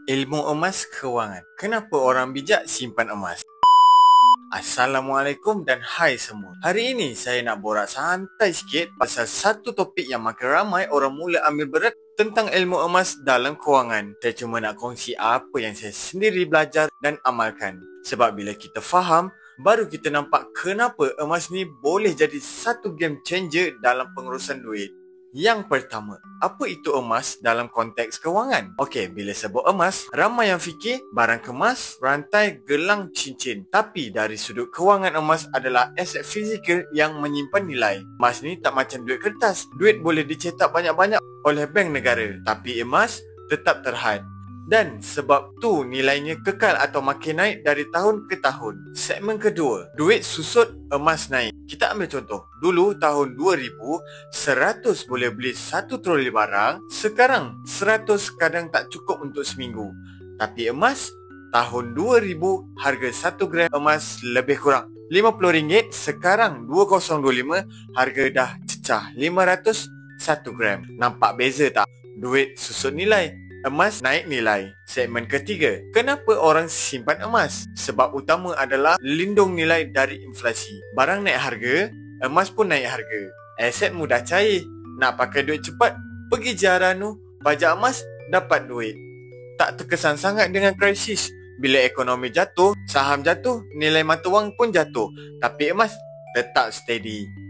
Ilmu emas kewangan. Kenapa orang bijak simpan emas? Assalamualaikum dan hai semua. Hari ini saya nak borak santai sikit pasal satu topik yang makin ramai orang mula ambil berat tentang ilmu emas dalam kewangan. Saya cuma nak kongsi apa yang saya sendiri belajar dan amalkan. Sebab bila kita faham, baru kita nampak kenapa emas ni boleh jadi satu game changer dalam pengurusan duit. Yang pertama, apa itu emas dalam konteks kewangan? Okey, bila sebut emas, ramai yang fikir barang kemas, rantai, gelang, cincin. Tapi dari sudut kewangan, emas adalah aset fizikal yang menyimpan nilai. Emas ni tak macam duit kertas. Duit boleh dicetak banyak-banyak oleh bank negara. Tapi emas tetap terhad. Dan sebab tu nilainya kekal atau makin naik dari tahun ke tahun. Segmen kedua, duit susut, emas naik. Kita ambil contoh. Dulu tahun 2000, 100 boleh beli 1 troli barang. Sekarang 100 kadang tak cukup untuk seminggu. Tapi emas, tahun 2000 harga 1 gram emas lebih kurang RM50. Sekarang 2025 harga dah cecah 500 1 gram. Nampak beza tak? Duit susut nilai, emas naik nilai. Segmen ketiga, kenapa orang simpan emas? Sebab utama adalah lindung nilai dari inflasi. Barang naik harga, emas pun naik harga. Aset mudah cair. Nak pakai duit cepat, pergi Jaranu, pajak emas, dapat duit. Tak terkesan sangat dengan krisis. Bila ekonomi jatuh, saham jatuh, nilai mata wang pun jatuh. Tapi emas tetap steady.